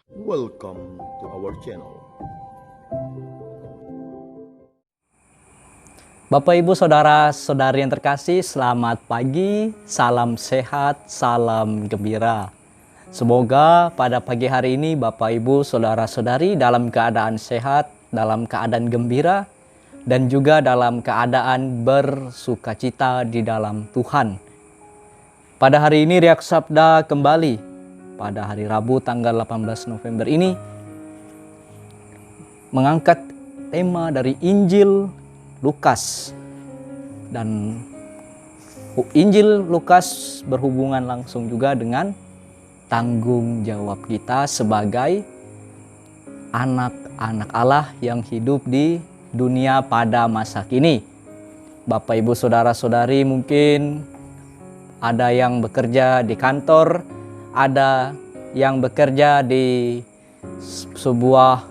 Welcome to our channel. Bapak, Ibu, Saudara-saudari yang terkasih, selamat pagi, salam sehat, salam gembira. Semoga pada pagi hari ini Bapak, Ibu, Saudara-saudari dalam keadaan sehat, dalam keadaan gembira, dan juga dalam keadaan bersukacita di dalam Tuhan. Pada hari ini Riak Sabda kembali pada hari Rabu tanggal 18 November ini mengangkat tema dari Injil Lukas, dan Injil Lukas berhubungan langsung juga dengan tanggung jawab kita sebagai anak-anak Allah yang hidup di dunia pada masa kini. Bapak, Ibu, Saudara-saudari, mungkin ada yang bekerja di kantor, ada yang bekerja di sebuah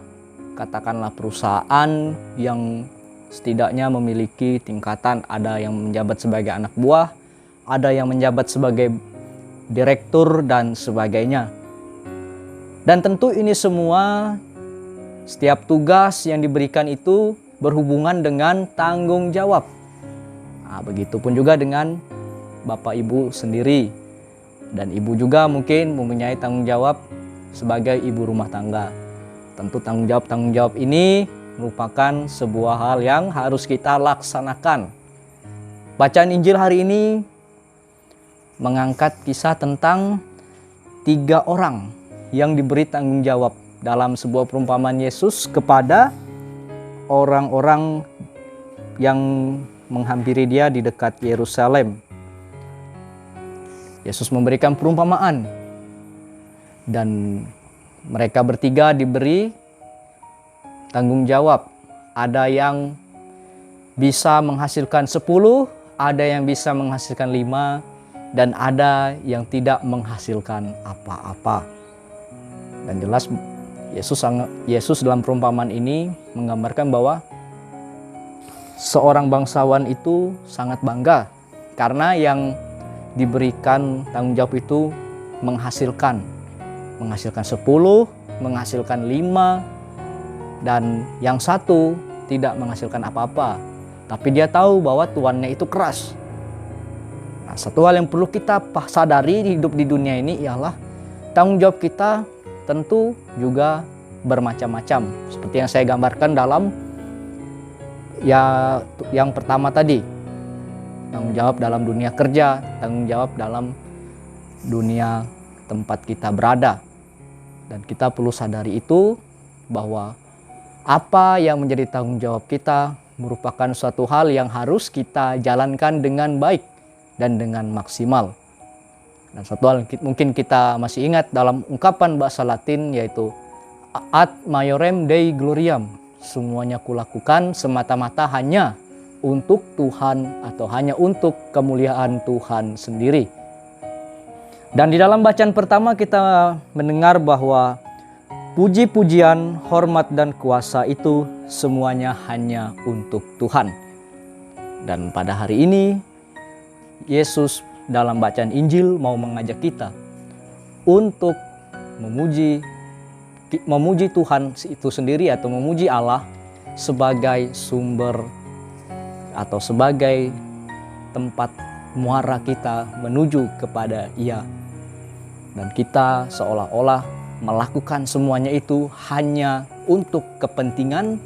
katakanlah perusahaan yang setidaknya memiliki tingkatan, ada yang menjabat sebagai anak buah, ada yang menjabat sebagai direktur dan sebagainya. Dan tentu ini semua, setiap tugas yang diberikan itu berhubungan dengan tanggung jawab. Nah, begitupun juga dengan Bapak Ibu sendiri. Dan Ibu juga mungkin mempunyai tanggung jawab sebagai ibu rumah tangga. Tentu tanggung jawab ini merupakan sebuah hal yang harus kita laksanakan. Bacaan Injil hari ini mengangkat kisah tentang 3 orang yang diberi tanggung jawab dalam sebuah perumpamaan Yesus kepada orang-orang yang menghampiri dia di dekat Yerusalem. Yesus memberikan perumpamaan dan mereka bertiga diberi tanggung jawab. Ada yang bisa menghasilkan 10, ada yang bisa menghasilkan 5, dan ada yang tidak menghasilkan apa-apa. Dan jelas Yesus dalam perumpamaan ini menggambarkan bahwa seorang bangsawan itu sangat bangga karena yang diberikan tanggung jawab itu menghasilkan 10, menghasilkan 5, dan yang satu tidak menghasilkan apa-apa. Tapi dia tahu bahwa tuannya itu keras. Nah, satu hal yang perlu kita sadari hidup di dunia ini ialah tanggung jawab kita tentu juga bermacam-macam. Seperti yang saya gambarkan dalam yang pertama tadi. Tanggung jawab dalam dunia kerja, tanggung jawab dalam dunia tempat kita berada. Dan kita perlu sadari itu bahwa apa yang menjadi tanggung jawab kita merupakan suatu hal yang harus kita jalankan dengan baik dan dengan maksimal. Dan satu hal mungkin kita masih ingat dalam ungkapan bahasa Latin, yaitu ad maiorem Dei gloriam. Semuanya kulakukan semata-mata hanya untuk Tuhan atau hanya untuk kemuliaan Tuhan sendiri. Dan di dalam bacaan pertama kita mendengar bahwa puji-pujian, hormat, dan kuasa itu semuanya hanya untuk Tuhan. Dan pada hari ini, Yesus dalam bacaan Injil mau mengajak kita untuk memuji Tuhan itu sendiri atau memuji Allah sebagai sumber atau sebagai tempat muara kita menuju kepada Ia. Dan kita seolah-olah melakukan semuanya itu hanya untuk kepentingan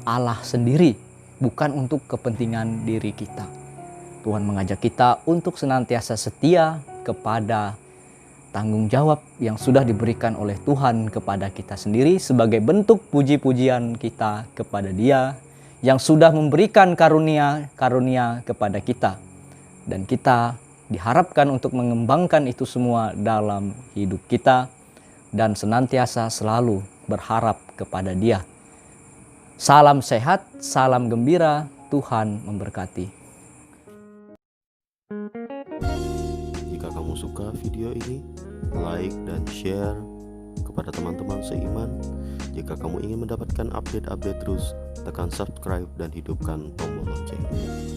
Allah sendiri, bukan untuk kepentingan diri kita. Tuhan mengajak kita untuk senantiasa setia kepada tanggung jawab yang sudah diberikan oleh Tuhan kepada kita sendiri sebagai bentuk puji-pujian kita kepada Dia yang sudah memberikan karunia kepada kita. Dan kita diharapkan untuk mengembangkan itu semua dalam hidup kita dan senantiasa selalu berharap kepada Dia. Salam sehat, salam gembira, Tuhan memberkati. Jika kamu suka video ini, like dan share kepada teman-teman seiman. Jika kamu ingin mendapatkan update-update terus, tekan subscribe dan hidupkan tombol lonceng.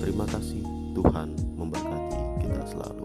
Terima kasih, Tuhan memberkati kita selalu.